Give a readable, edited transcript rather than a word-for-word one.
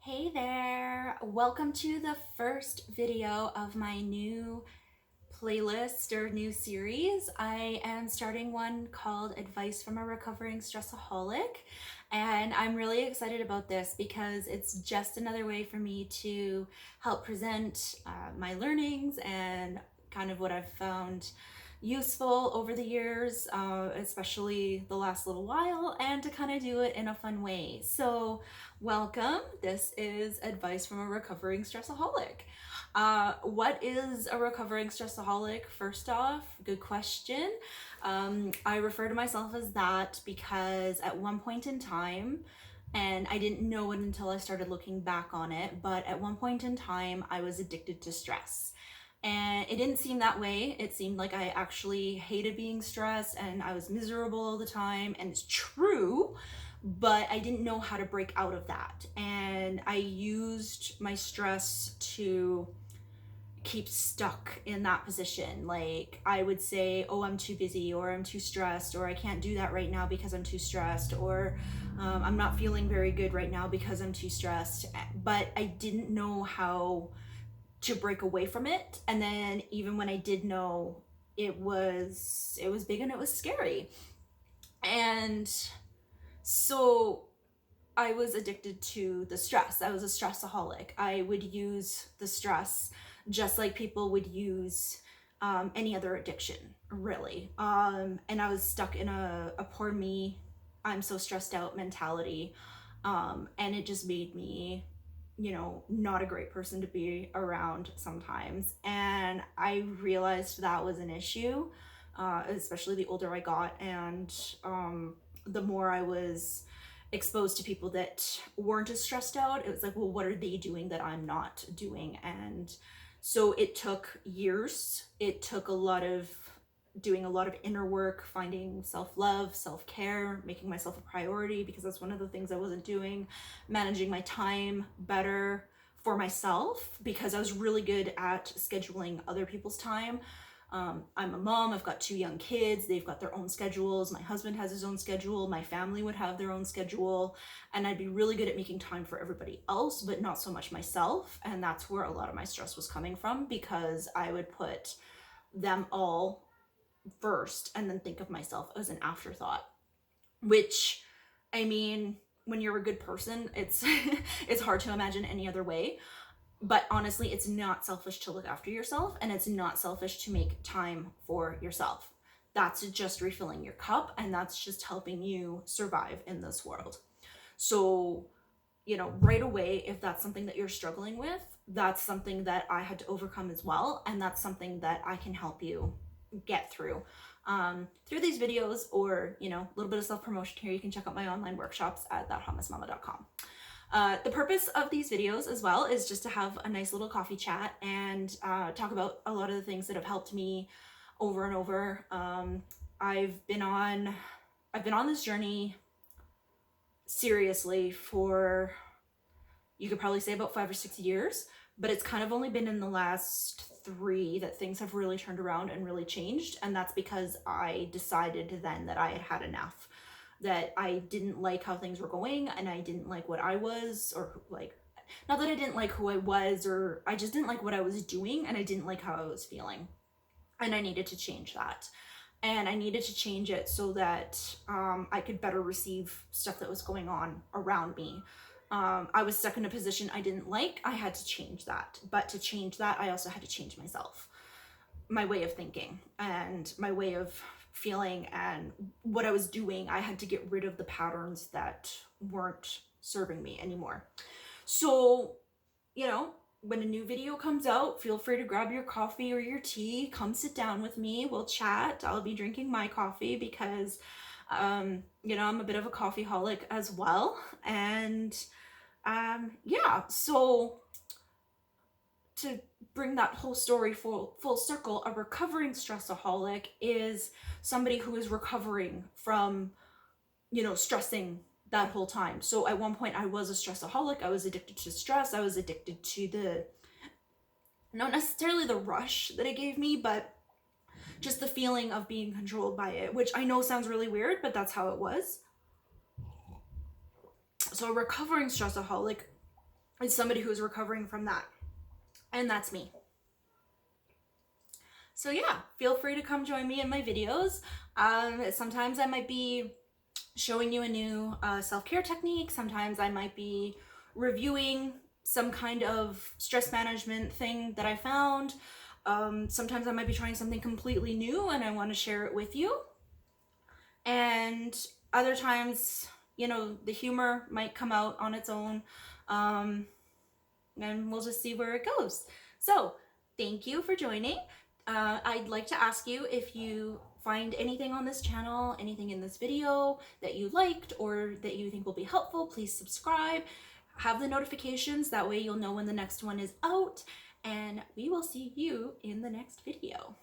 Hey there! Welcome to the first video of my new playlist or new series. I am starting one called Advice from a Recovering Stressaholic, and I'm really excited about this because it's just another way for me to help present my learnings and kind of what I've found useful over the years, especially the last little while, and to kind of do it in a fun way. So welcome. This is Advice from a Recovering Stressaholic. What is a recovering stressaholic? First off, good question. I refer to myself as that because at one point in time, and I didn't know it until I started looking back on it, but at one point in time, I was addicted to stress. And it didn't seem that way. It seemed like I actually hated being stressed and I was miserable all the time. And it's true, but I didn't know how to break out of that. And I used my stress to keep stuck in that position. Like I would say, oh, I'm too busy, or I'm too stressed, or I can't do that right now because I'm too stressed, or I'm not feeling very good right now because I'm too stressed. But I didn't know how to break away from it. And then even when I did know, it was big and it was scary. And so I was addicted to the stress. I was a stressaholic. I would use the stress just like people would use any other addiction, really. And I was stuck in a poor me, I'm so stressed out mentality. And it just made me, not a great person to be around sometimes. And I realized that was an issue, especially the older I got, and the more I was exposed to people that weren't as stressed out. It was like, well, what are they doing that I'm not doing? And so it took years. It took doing a lot of inner work, finding self-love, self-care, making myself a priority, because that's one of the things I wasn't doing, managing my time better for myself, because I was really good at scheduling other people's time. I'm a mom, I've got 2 young kids, they've got their own schedules, my husband has his own schedule, my family would have their own schedule, and I'd be really good at making time for everybody else, but not so much myself. And that's where a lot of my stress was coming from, because I would put them all first and then think of myself as an afterthought, which, I mean, when you're a good person, it's it's hard to imagine any other way. But honestly, it's not selfish to look after yourself, and it's not selfish to make time for yourself. That's just refilling your cup, and that's just helping you survive in this world. So, right away, if that's something that you're struggling with, that's something that I had to overcome as well, and that's something that I can help you get through these videos, or a little bit of self-promotion here. You can check out my online workshops at thathotmessmama.com. The purpose of these videos as well is just to have a nice little coffee chat and talk about a lot of the things that have helped me over and over. I've been on this journey seriously for, you could probably say, about 5 or 6 years, but it's kind of only been in the last 3 that things have really turned around and really changed. And that's because I decided then that I had had enough, that I didn't like how things were going, and I didn't like what I was, or like, not that I didn't like who I was, or I just didn't like what I was doing, and I didn't like how I was feeling. And I needed to change that. And I needed to change it so that I could better receive stuff that was going on around me. I was stuck in a position I didn't like. I had to change that. But to change that, I also had to change myself, my way of thinking and my way of feeling and what I was doing. I had to get rid of the patterns that weren't serving me anymore. So, when a new video comes out, feel free to grab your coffee or your tea, come sit down with me, we'll chat. I'll be drinking my coffee because, I'm a bit of a coffeeholic as well. And so to bring that whole story full circle, a recovering stressaholic is somebody who is recovering from, stressing that whole time. So at one point I was a stressaholic. I was addicted to stress. I was addicted to not necessarily the rush that it gave me, but just the feeling of being controlled by it, which I know sounds really weird, but that's how it was. So a recovering stressaholic is somebody who's recovering from that. And that's me. So yeah, feel free to come join me in my videos. Sometimes I might be showing you a new self-care technique. Sometimes I might be reviewing some kind of stress management thing that I found. Sometimes I might be trying something completely new and I want to share it with you. And other times, you know, the humor might come out on its own. And we'll just see where it goes. So thank you for joining. I'd like to ask you if you find anything on this channel, anything in this video that you liked or that you think will be helpful, please subscribe, have the notifications, that way you'll know when the next one is out, and we will see you in the next video.